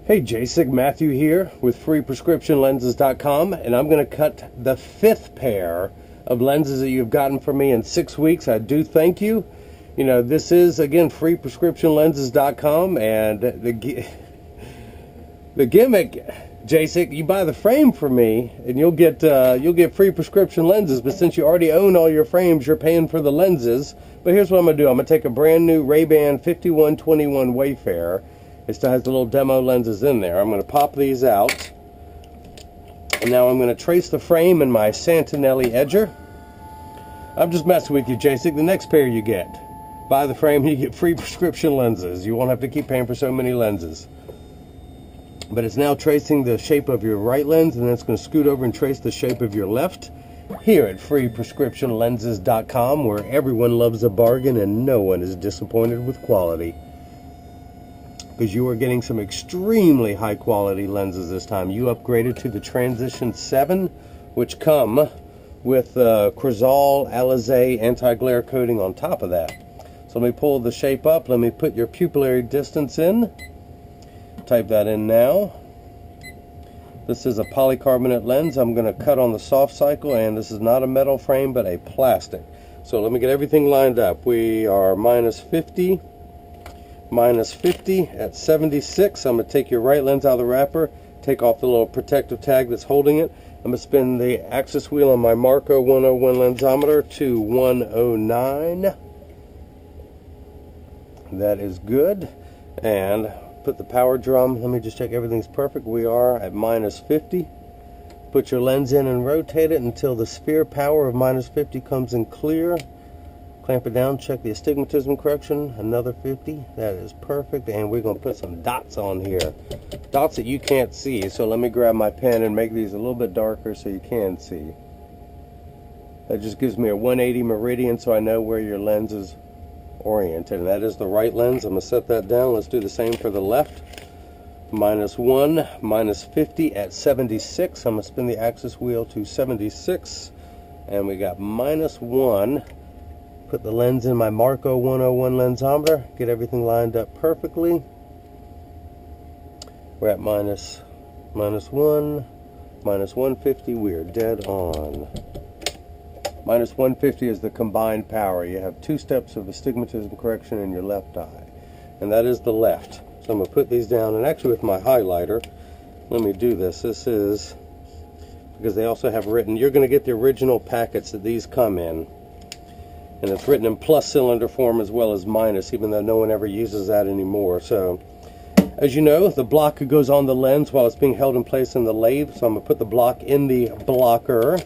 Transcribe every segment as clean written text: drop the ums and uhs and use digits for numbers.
Hey Jacek, Matthew here with freeprescriptionlenses.com, and I'm going to cut the 5th pair of lenses that you've gotten from me in 6 weeks. I do thank you. You know, this is, again, freeprescriptionlenses.com, and the gimmick, Jacek, you buy the frame from me, and you'll get free prescription lenses, but since you already own all your frames, you're paying for the lenses. But here's what I'm going to do. I'm going to take a brand new Ray-Ban 5121 Wayfarer. It still has the little demo lenses in there. I'm going to pop these out. And now I'm going to trace the frame in my Santinelli edger. I'm just messing with you, Jacek. The next pair you get. Buy the frame, you get free prescription lenses. You won't have to keep paying for so many lenses. But it's now tracing the shape of your right lens, and then it's going to scoot over and trace the shape of your left. Here at freeprescriptionlenses.com, where everyone loves a bargain and no one is disappointed with quality. Because you are getting some extremely high quality lenses this time. You upgraded to the Transition 7, which come with Crizal, Alize anti-glare coating on top of that. So let me pull the shape up. Let me put your pupillary distance in. Type that in now. This is a polycarbonate lens. I'm going to cut on the soft cycle, and this is not a metal frame but a plastic. So let me get everything lined up. We are minus 50 at 76. I'm going to take your right lens out of the wrapper, take off the little protective tag that's holding it. I'm going to spin the axis wheel on my Marco 101 lensometer to 109. That is good. And put the power drum. Let me just check everything's perfect. We are at minus 50. Put your lens in and rotate it until the sphere power of minus 50 comes in clear. Clamp it down, check the astigmatism correction, another 50, that is perfect, and we're going to put some dots on here. Dots that you can't see, so let me grab my pen and make these a little bit darker so you can see. That just gives me a 180 meridian so I know where your lens is oriented, and that is the right lens. I'm going to set that down. Let's do the same for the left. Minus 1, minus 50 at 76. I'm going to spin the axis wheel to 76, and we got minus 1. Put the lens in my Marco 101 lensometer, get everything lined up perfectly. We're at minus 1, minus 150, we are dead on. Minus 150 is the combined power. You have 2 steps of astigmatism correction in your left eye, and that is the left. So I'm going to put these down, and actually with my highlighter, let me do this. This is, because they also have written, you're going to get the original packets that these come in. And it's written in plus cylinder form as well as minus, even though no one ever uses that anymore. So, as you know, the block goes on the lens while it's being held in place in the lathe. So I'm going to put the block in the blocker.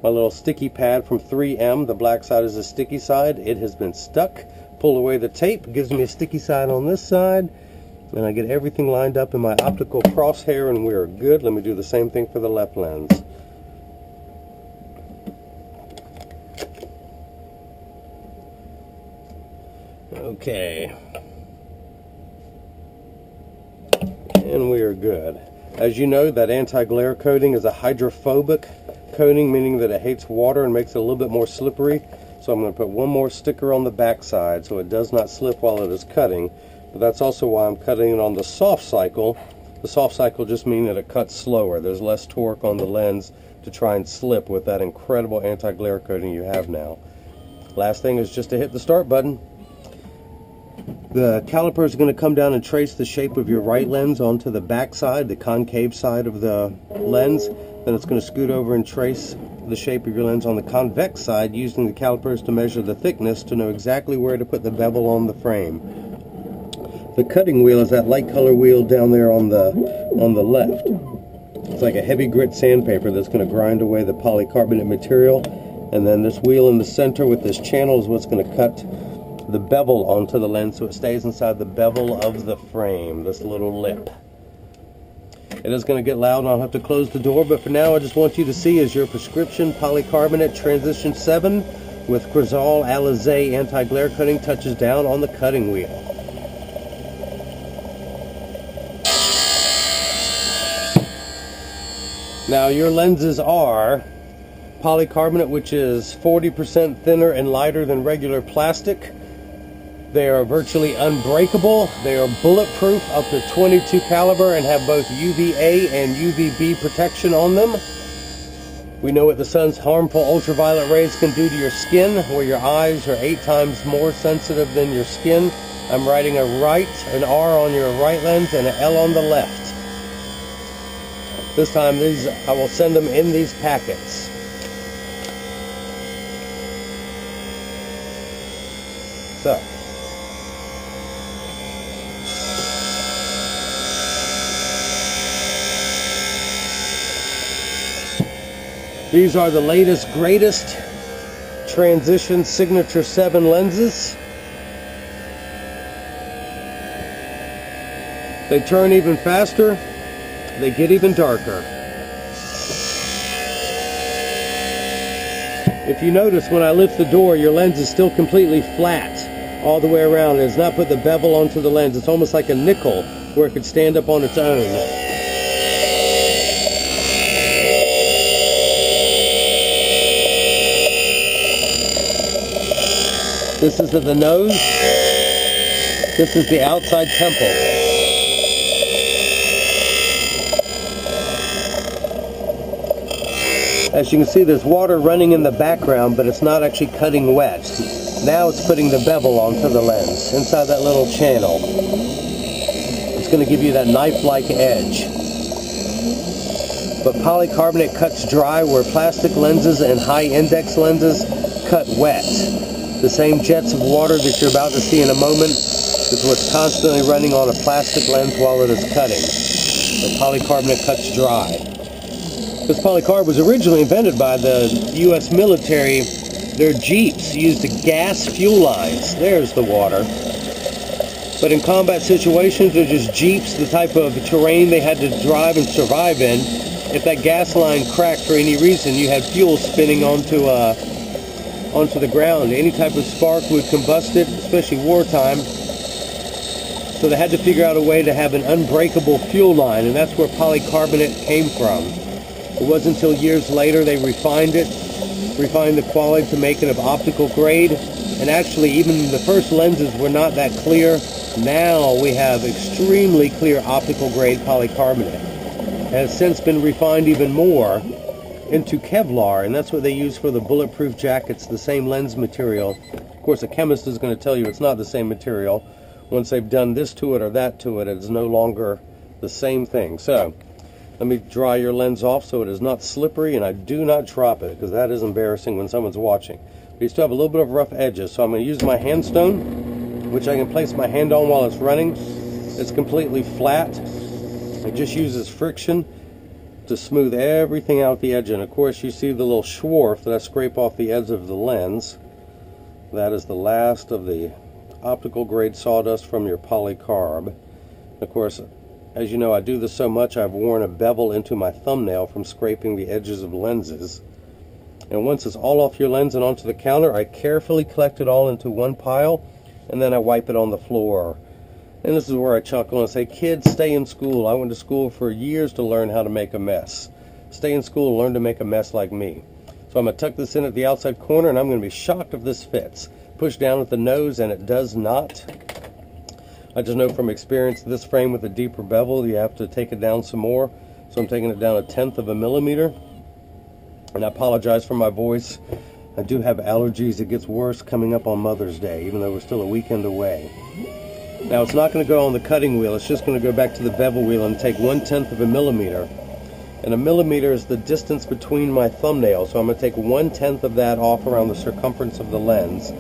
My little sticky pad from 3M, the black side is the sticky side. It has been stuck. Pull away the tape, gives me a sticky side on this side. And I get everything lined up in my optical crosshair, and we're good. Let me do the same thing for the left lens. Okay, and we are good. As you know, that anti-glare coating is a hydrophobic coating, meaning that it hates water and makes it a little bit more slippery. So I'm going to put one more sticker on the back side so it does not slip while it is cutting. But that's also why I'm cutting it on the soft cycle. The soft cycle just means that it cuts slower. There's less torque on the lens to try and slip with that incredible anti-glare coating you have now. Last thing is just to hit the start button. The caliper is going to come down and trace the shape of your right lens onto the back side, the concave side of the lens. Then it's going to scoot over and trace the shape of your lens on the convex side, using the calipers to measure the thickness to know exactly where to put the bevel on the frame. The cutting wheel is that light color wheel down there on the left. It's like a heavy grit sandpaper that's going to grind away the polycarbonate material. And then this wheel in the center with this channel is what's going to cut the bevel onto the lens so it stays inside the bevel of the frame, this little lip. It is going to get loud and I'll have to close the door, but for now I just want you to see is your prescription polycarbonate Transition 7 with Crizal Alize anti-glare coating touches down on the cutting wheel. Now your lenses are polycarbonate, which is 40% thinner and lighter than regular plastic. They are virtually unbreakable. They are bulletproof up to 22 caliber and have both UVA and UVB protection on them. We know what the sun's harmful ultraviolet rays can do to your skin, where your eyes are 8 times more sensitive than your skin. I'm writing an R on your right lens and an L on the left. This time I will send them in these packets. So, these are the latest, greatest Transition Signature 7 lenses. They turn even faster. They get even darker. If you notice, when I lift the door, your lens is still completely flat all the way around. It has not put the bevel onto the lens. It's almost like a nickel where it could stand up on its own. This is at the nose. This is the outside temple. As you can see, there's water running in the background, but it's not actually cutting wet. Now it's putting the bevel onto the lens, inside that little channel. It's going to give you that knife-like edge. But polycarbonate cuts dry where plastic lenses and high-index lenses cut wet. The same jets of water that you're about to see in a moment is what's constantly running on a plastic lens while it is cutting. The polycarbonate cuts dry. This polycarb was originally invented by the U.S. military. Their Jeeps used gas fuel lines. There's the water. But in combat situations, they're just Jeeps, the type of terrain they had to drive and survive in. If that gas line cracked for any reason, you had fuel spinning onto the ground. Any type of spark would combust it, especially wartime. So they had to figure out a way to have an unbreakable fuel line, and that's where polycarbonate came from. It wasn't until years later they refined the quality to make it of optical grade, and actually even the first lenses were not that clear. Now we have extremely clear optical grade polycarbonate. It has since been refined even more into Kevlar, and that's what they use for the bulletproof jackets, the same lens material. Of course, a chemist is going to tell you it's not the same material. Once they've done this to it or that to it, it's no longer the same thing. So, let me dry your lens off so it is not slippery, and I do not drop it, because that is embarrassing when someone's watching. But you still have a little bit of rough edges, so I'm going to use my hand stone, which I can place my hand on while it's running. It's completely flat. It just uses friction to smooth everything out the edge. And of course, you see the little swarf that I scrape off the edge of the lens. That is the last of the optical grade sawdust from your polycarb. Of course, as you know, I do this so much, I've worn a bevel into my thumbnail from scraping the edges of lenses. And once it's all off your lens and onto the counter, I carefully collect it all into one pile, and then I wipe it on the floor. And this is where I chuckle and say, kids, stay in school. I went to school for years to learn how to make a mess. Stay in school and learn to make a mess like me. So I'm going to tuck this in at the outside corner, and I'm going to be shocked if this fits. Push down at the nose, and it does not. I just know from experience, this frame with a deeper bevel, you have to take it down some more. So I'm taking it down 1/10 of a millimeter. And I apologize for my voice. I do have allergies. It gets worse coming up on Mother's Day, even though we're still a weekend away. Now, it's not going to go on the cutting wheel. It's just going to go back to the bevel wheel and take 1/10 of a millimeter. And a millimeter is the distance between my thumbnails. So I'm going to take 1/10 of that off around the circumference of the lens.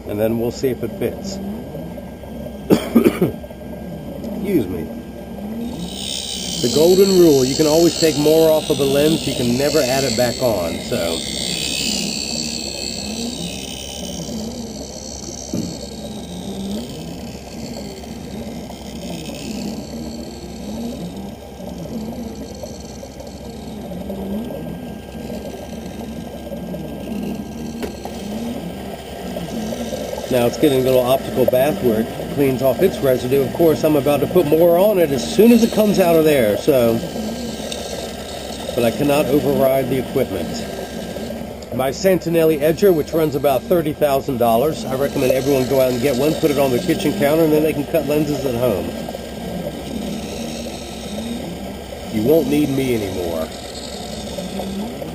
And then we'll see if it fits. Excuse me. The golden rule, you can always take more off of a lens, you can never add it back on, so. Now it's getting a little optical bath where it cleans off its residue. Of course, I'm about to put more on it as soon as it comes out of there, so. But I cannot override the equipment. my Santinelli edger, which runs about $30,000. I recommend everyone go out and get one, put it on their kitchen counter, and then they can cut lenses at home. You won't need me anymore.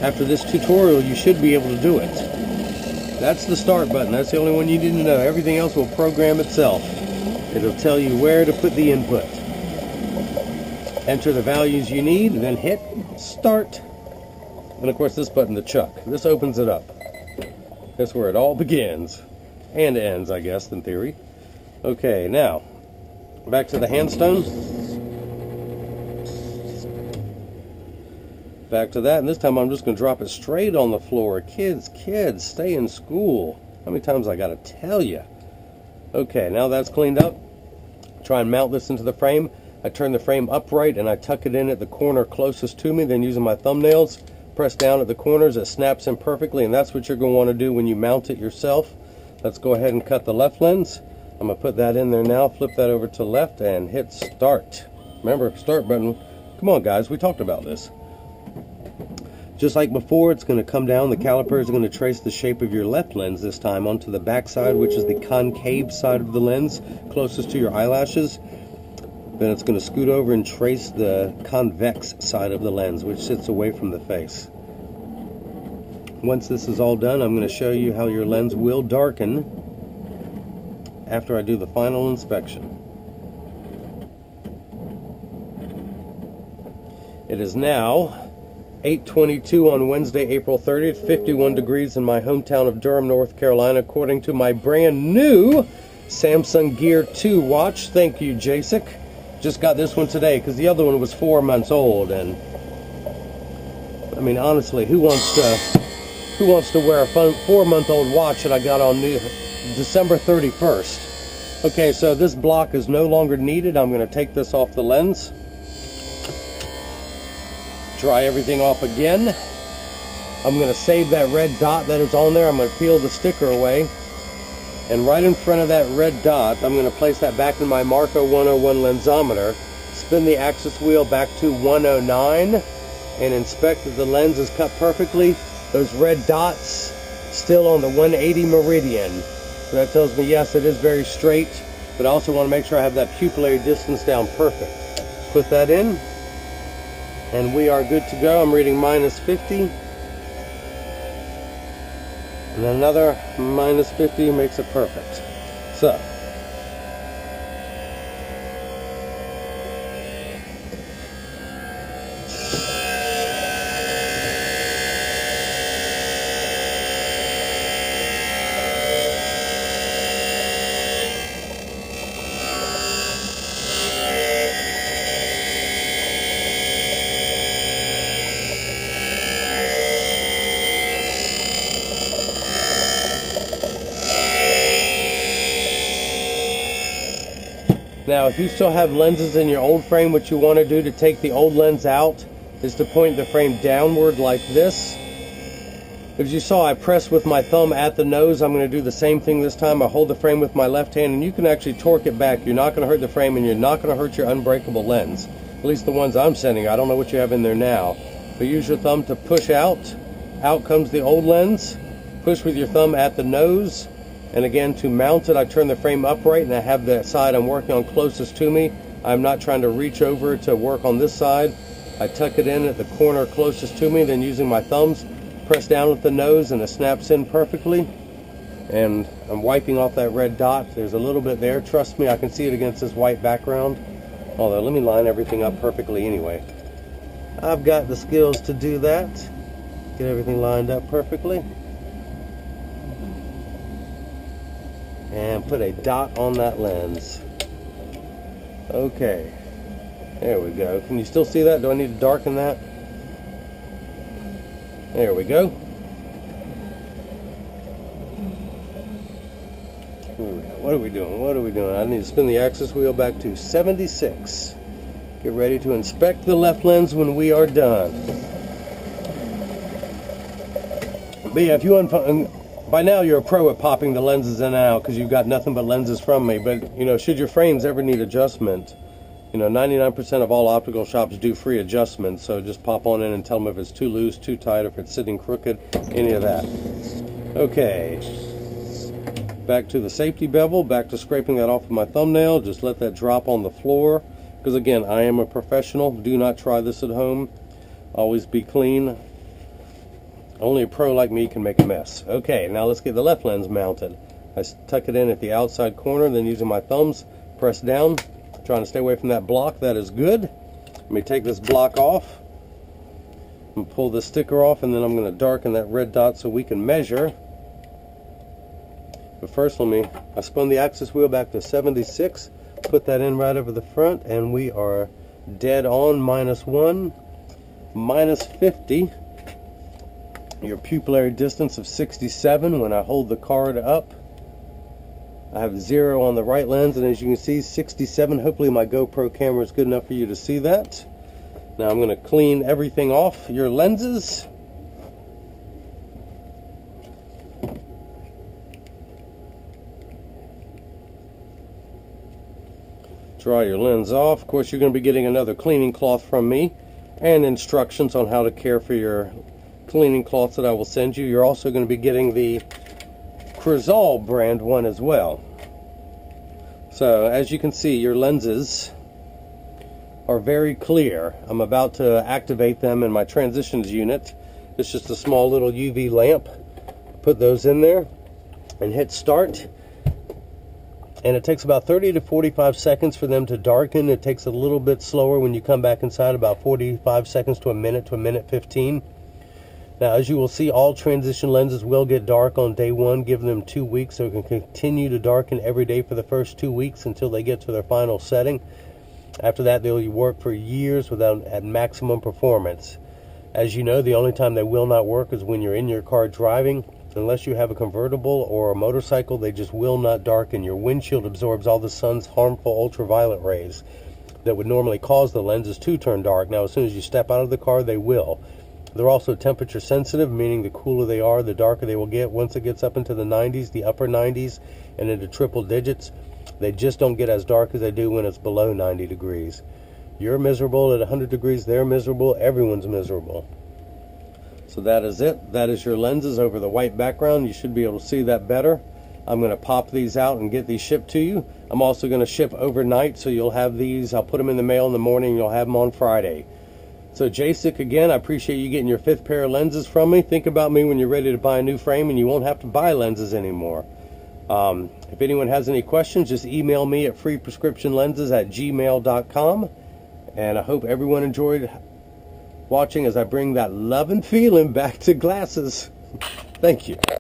After this tutorial, you should be able to do it. That's the start button. That's the only one you need to know. Everything else will program itself. It'll tell you where to put the input. Enter the values you need, and then hit start. And of course this button to chuck. This opens it up. That's where it all begins. And ends, I guess, in theory. Okay, now, back to the handstone. Back to that, and this time I'm just going to drop it straight on the floor. Kids, stay in school. How many times I got to tell you? Okay, now that's cleaned up. Try and mount this into the frame. I turn the frame upright and I tuck it in at the corner closest to me. Then using my thumbnails, press down at the corners. It snaps in perfectly, and that's what you're going to want to do when you mount it yourself. Let's go ahead and cut the left lens. I'm going to put that in there now. Flip that over to left and hit start. Remember, start button. Come on, guys. We talked about this. Just like before, it's going to come down. The caliper is going to trace the shape of your left lens this time onto the back side, which is the concave side of the lens, closest to your eyelashes. Then it's going to scoot over and trace the convex side of the lens, which sits away from the face. Once this is all done, I'm going to show you how your lens will darken after I do the final inspection. It is now 8:22 on Wednesday, April 30th, 51 degrees in my hometown of Durham, North Carolina, according to my brand new Samsung Gear 2 watch. Thank you, Jacek. Just got this one today because the other one was 4 months old, and I mean, honestly, who wants to wear a 4-month-old watch that I got on December 31st? Okay, so this block is no longer needed. I'm going to take this off the lens. Dry everything off again. I'm going to save that red dot that is on there. I'm going to peel the sticker away. And right in front of that red dot, I'm going to place that back in my Marco 101 lensometer, spin the axis wheel back to 109, and inspect that the lens is cut perfectly. Those red dots still on the 180 meridian. So that tells me, yes, it is very straight, but I also want to make sure I have that pupillary distance down perfect. Put that in, and we are good to go. I'm reading -50. And another -50 makes it perfect. So, now, if you still have lenses in your old frame, what you want to do to take the old lens out is to point the frame downward like this. As you saw, I pressed with my thumb at the nose. I'm going to do the same thing this time. I hold the frame with my left hand, and you can actually torque it back. You're not going to hurt the frame, and you're not going to hurt your unbreakable lens. At least the ones I'm sending. I don't know what you have in there now. But use your thumb to push out. Out comes the old lens. Push with your thumb at the nose. And again, to mount it, I turn the frame upright, and I have the side I'm working on closest to me. I'm not trying to reach over to work on this side. I tuck it in at the corner closest to me, then using my thumbs, press down with the nose, and it snaps in perfectly. And I'm wiping off that red dot. There's a little bit there. Trust me, I can see it against this white background. Although, let me line everything up perfectly anyway. I've got the skills to do that. Get everything lined up perfectly. And put a dot on that lens. Okay, there we go. Can you still see that? Do I need to darken that? There we go. What are we doing? What are we doing? I need to spin the axis wheel back to 76. Get ready to inspect the left lens when we are done. But yeah, if you by now you're a pro at popping the lenses in and out because you've got nothing but lenses from me. But you know, should your frames ever need adjustment, You know, 99% of all optical shops do free adjustments, so just pop on in and tell them if it's too loose, too tight, if it's sitting crooked, any of that. Okay, back to the safety bevel, back to scraping that off of my thumbnail. Just let that drop on the floor, because again, I am a professional. Do not try this at home. Always be clean. Only a pro like me can make a mess. Okay, now let's get the left lens mounted. I tuck it in at the outside corner, then using my thumbs, press down, trying to stay away from that block. That is good. Let me take this block off and pull the sticker off, and then I'm going to darken that red dot so we can measure. But first, I spun the axis wheel back to 76, put that in right over the front, and we are dead on, -1, -50. Your pupillary distance of 67 when I hold the card up. I have 0 on the right lens, and as you can see, 67. Hopefully my GoPro camera is good enough for you to see that. Now I'm going to clean everything off your lenses. Dry your lens off. Of course, you're going to be getting another cleaning cloth from me and instructions on how to care for your cleaning cloths that I will send you. You're also going to be getting the Crizal brand one as well. So as you can see, your lenses are very clear. I'm about to activate them in my transitions unit. It's just a small little UV lamp. Put those in there and hit start. And it takes about 30 to 45 seconds for them to darken. It takes a little bit slower when you come back inside, about 45 seconds to a minute 15. Now, as you will see, all transition lenses will get dark on day 1. Give them 2 weeks, so it can continue to darken every day for the first 2 weeks until they get to their final setting. After that, they'll work for years at maximum performance. As you know, the only time they will not work is when you're in your car driving. Unless you have a convertible or a motorcycle, they just will not darken. Your windshield absorbs all the sun's harmful ultraviolet rays that would normally cause the lenses to turn dark. Now, as soon as you step out of the car, they will. They're also temperature sensitive, meaning the cooler they are, the darker they will get. Once it gets up into the 90s, the upper 90s, and into triple digits, they just don't get as dark as they do when it's below 90 degrees. You're miserable at 100 degrees, they're miserable, everyone's miserable. So that is it. That is your lenses over the white background. You should be able to see that better. I'm going to pop these out and get these shipped to you. I'm also going to ship overnight, so you'll have these. I'll put them in the mail in the morning, you'll have them on Friday. So Jacek, again, I appreciate you getting your 5th pair of lenses from me. Think about me when you're ready to buy a new frame and you won't have to buy lenses anymore. If anyone has any questions, just email me at freeprescriptionlenses@gmail.com. And I hope everyone enjoyed watching as I bring that love and feeling back to glasses. Thank you.